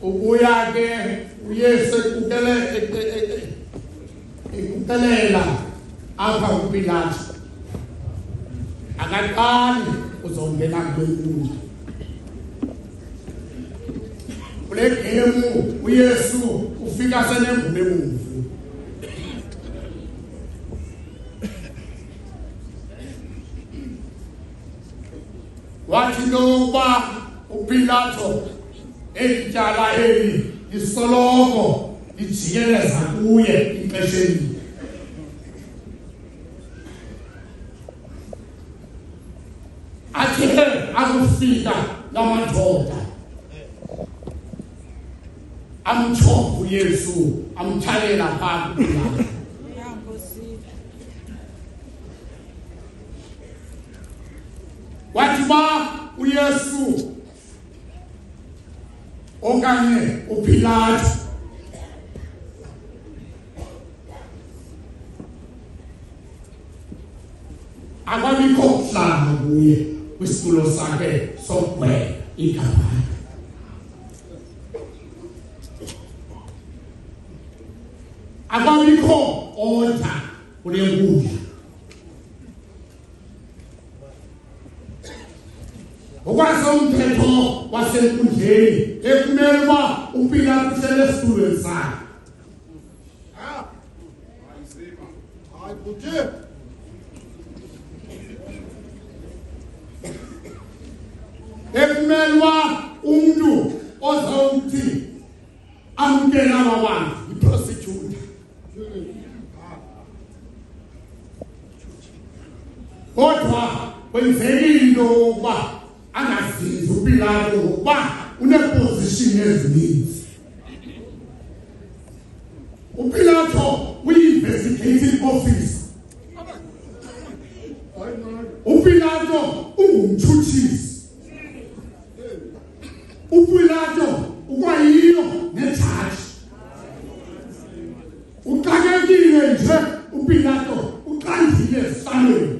ubuya ke uYesu ikutelela apha kuPilato akaqali uzongena kwenkundla kule game uYesu ufika senemvume emuvu wathi noba uPilato elityala eli lisoloko lijikeleza kuye ixesha elide athe akufika lamadoda amthoba uYesu amthalela phaa kuPilato wathi ba uYesu okanye uPilato akwabikho kuhlala kuye kwisitulo sakhe sokugweba igama akwabikho odla kule nkundla okwasomthetho wasenkundleni ekumele uba uPilato uhlele esitulweni sakhe hayi kuthe ekumele uba umuntu ozawuthi amkela abantu iprostitute kodwa kwenzekile into yokuba angazinzi uPilato ngokuba uneposition ezininzi uPilato uyi-investigating office uPilato ungumtshutshisi uPilato ukwayiyo nejaji uxakekile nje uPilato uqandile esihlalweni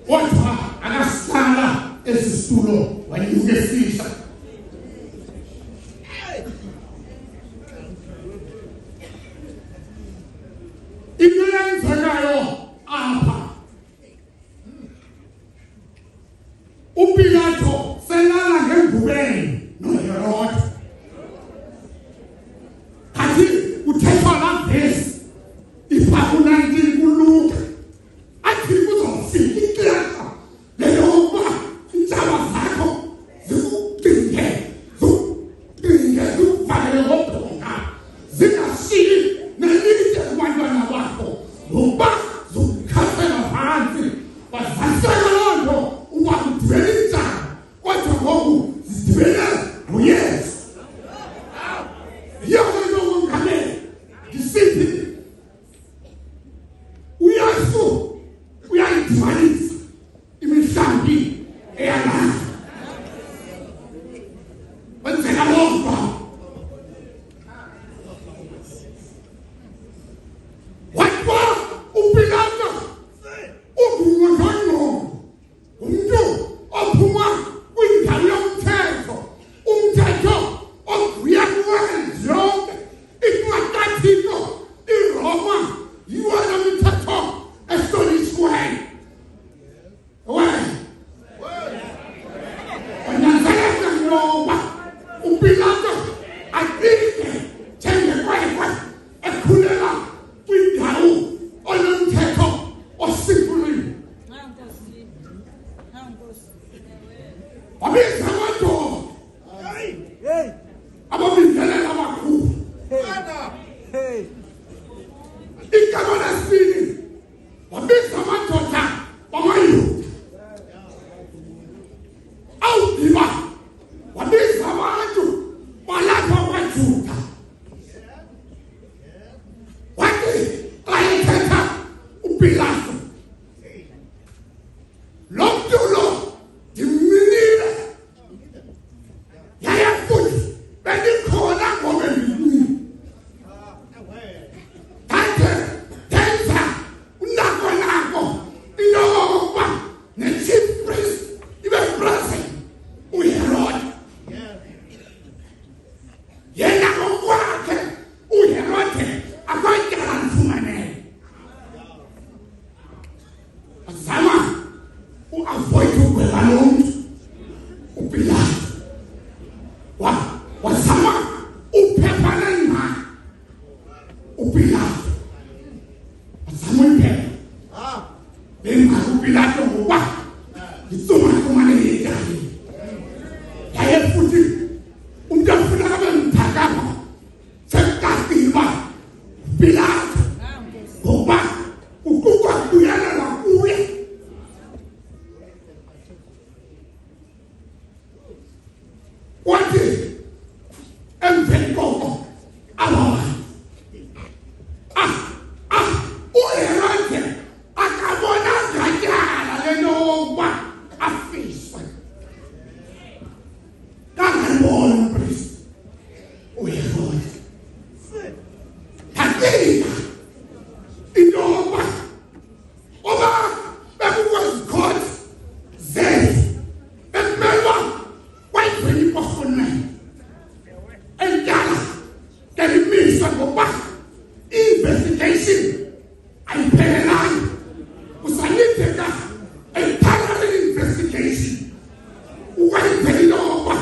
kodwa akasihlala esi situlo wanyuka esihla into eyenzekayo apha uPilato selala ngengubeni noHerode kanti uthethwa la vesi ipha ku-19 kuLuka athi kuzofika ixesha leyokuba iintshaba zakho zikucinge zikuvakele ngobhonga zingashiyi nelitye kubantwana bakho ngokuba zikukhasela phantsi bazasela loo nto uba kudibene iintshaba kodwa ngoku zidibene nguYesu yonke into kongamele ndisithi uYesu uyayidibanisa imihlambi eyalala wenzeka lokho wathi uPilato ungumntu ophuma kwindawo yomthetho umthetho oguya kuwenzi yonke ikwatathiko iRoma yiwona mithetho ehlonitshwayo wanyanzeleka ngoba uPilato aphinde njengekwekwe ekhulela kwindawo onomthetho osipulile wabiza amadoda ababingelela abakhulu igama lesibini wabiza amadoda bamaYuda awudiba wabiza abantu balapha kwaJuda wathi ayethetha uPilato lo mntu lo ndimminile Zama avoid ukugweba lo muntu uPilato wazama uphephana naye uPilato wazama ukuphepha benga uPilato ngoba isoma leyidali yaye futhi umuntu afuna kabe mthakama sekasiba Pilato ngoba ukukwa kuyana la kuye wathi emveni koko abawa uHerode akabona ngatyala lenokuba afiswe kangabona umpristi uHerode hathina into yokuba oba bekukwazi khona zenze bekumelwa wayivela iporhonweni endala ngelimiswa ngokuba i-investigation ayiphelelanga kusalindeka a-parallel investigation ukwenzela into yokuba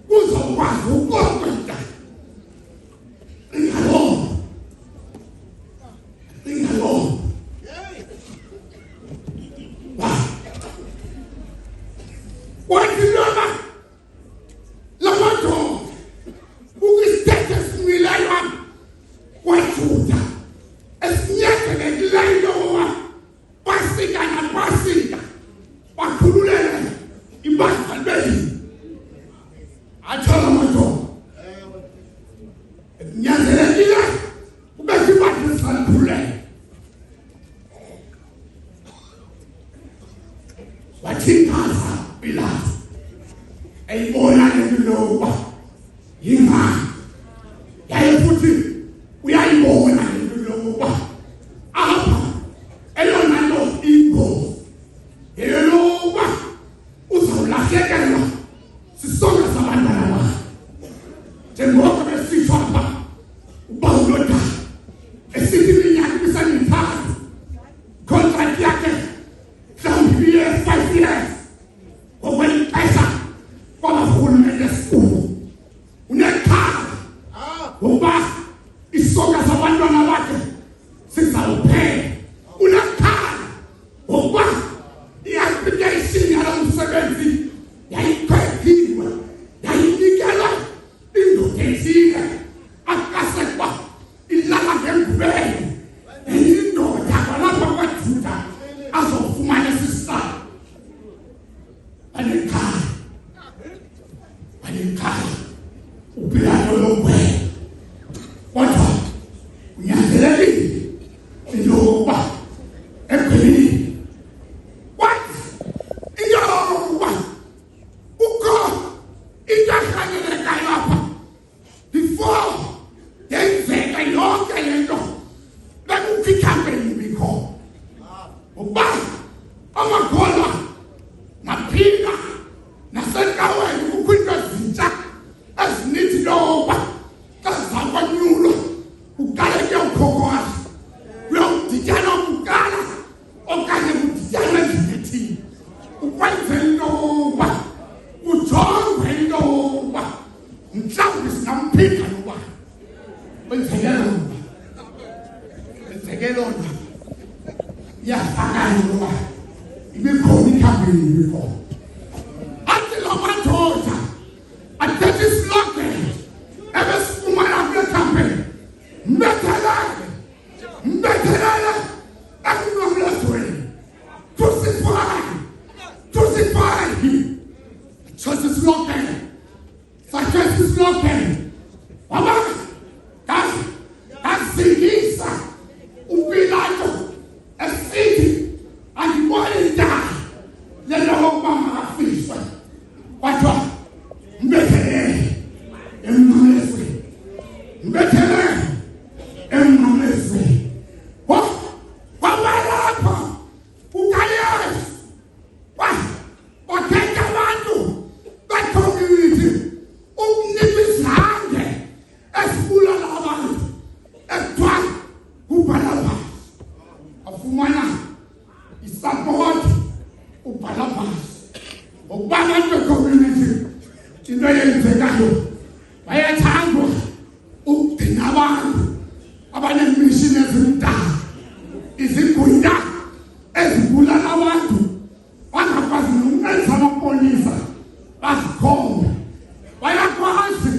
kuzokwazi ukokwenda Pilato eyibona lento yingani yaye futhi uyayibona lento yokuba apha elona nto ingozi eyokuba uzawulahlekelwa sisonke sabantwana bakhe njengoko besitsho apha uba ulodala esithi iminyaka ibisanithathu contract yakhe mhlawumbi 5 years ngokwelixesha kwabahulumende esikhulu unekhala ngoba isonka sabantwana bakhe sizawuphela unekhala ngoba i-application yalo msebenzi yayiqediwe yayinikelwa indoda ethile akasekwa ilala ngengubele indoda kwalapha kwaJuda azofumana isisalo Anekhaya uPilato lokwe kodwa unyanzelekile inyoba ekugcineni wathi inyoba ukho intakhanyelekayo lapha before yenzeka yonke lento bekukhithapheni bikho uba amakholwa maphila nasenkaweni kukhwinto zintsha ezinithi loba kazakwanyulo uqale kuyawukhokhoza uyawuditshana ukukala okanye kuditshana ezithini ukwenzela intoba ujongwe intoba mhlawumbi singamphinda noba wenzekelona iyafakana noba ibikhona ikhambeni ibikhona athethe slogan ebesifumana kule campaign mbethelele akunomlezweni crucify him such a slogan waba kazingisa uPilato esithi andibone indaba lelo ukuba makafiswe kwathiwa mbethelele emnqamlezweni kwabalapha uGaliyasi wathetha ubhala phansi ukuba abantu be-community into eyenzekayo bayathandwa ukugcina abantu abanemishini ezimdala, izigwinta ezibulala abantu bangakwazi nokumenza amapolisa bazikhombe. Bayakwazi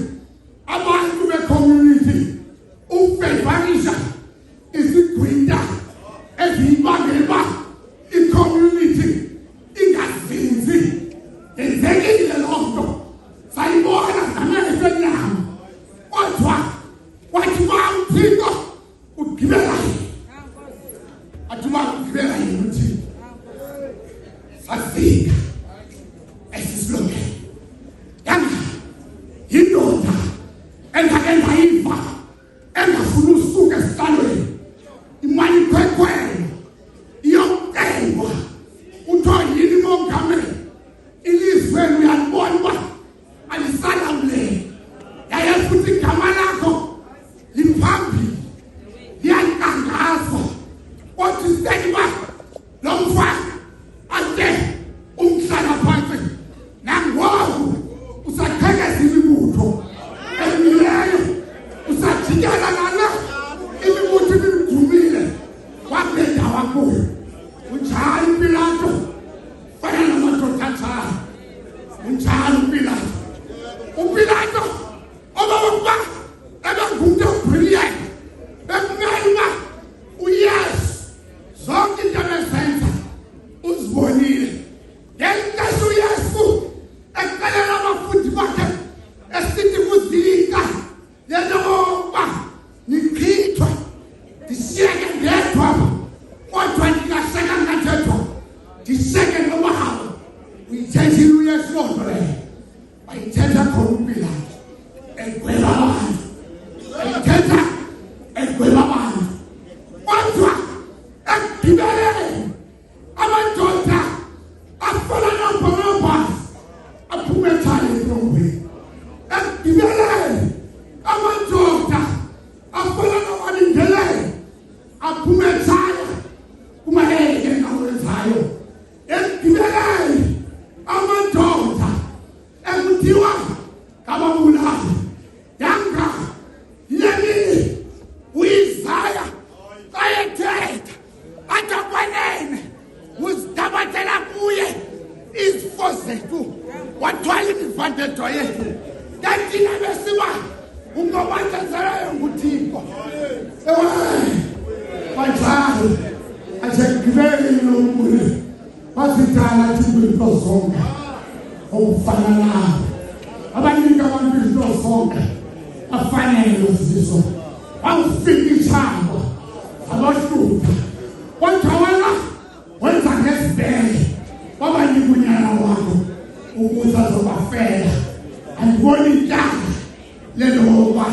abantu be-community ukufevarisha izigwinta eziyibangela i-community ingazinzi. Yenzekile loo nto, sayibona ngamehlo enyama, kodwa wathi uba uThixo ugibela yena, wathi uba ugibela yena uThixo, safika esisilongela. Yanga yindoda engake ngayiva engafuna usuka esihlalweni, imali ikhwekhwela iyokutengwa. Kuthiwa yini mongameli, ilizwe uyalibona uba alisalamlele, yaye futhi igama lakho liphambili liyantangaza. Kodwa isekuba lo mfana ade umhlala phansi nangoku usaqhekeza imibutho emileyo, usajikela nala imibutho imidumile wabheda wakuyo. Unjalo uPilato fana namadoda athana, unjalo uPilato. UPilato obakuba ebengumuntu obrilliant, bekumele uyesu zonke into abezenza uzibonile. Ngenkathi uyesu ekuqalela abafundi bakhe esithi kuzilika yena ngoba nichithwe ndisiyeke ngedwa, kodwa ndingaseka ngathethwa ndiseke nobabo. Uyithethile uyesu loo nto leyo, wayithetha khona uPilato egweba abantu, wayithetha egweba abantu. Kodwa ekugqibeleni amadoda afana noBarnabas aphume ekhaya entongweni. Ekugqibeleni amadoda afana noWalindele aphume ekhaya kumayeke ngawenzayo. Ekugqibeleni amadoda ekuthiwa ngababulali yanga yemini uyizaya ayethetha atakwanene uzidabathela kuye izifo zethu, wathwala imivandedo yethu. Kanti nabesiba ungobathathelayo nguThixo. Kanjalo asekugqibeleni lombuli basithala izinto zonke okufana nabo, abanika abantu izinto zonke afanele usizo. Awufika ishambo abahlupha, kodwa wena wenza ngesibele wabanika unyana wakho ukuze azobafela. Andiboni intlanga lelo uba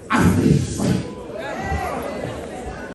afike.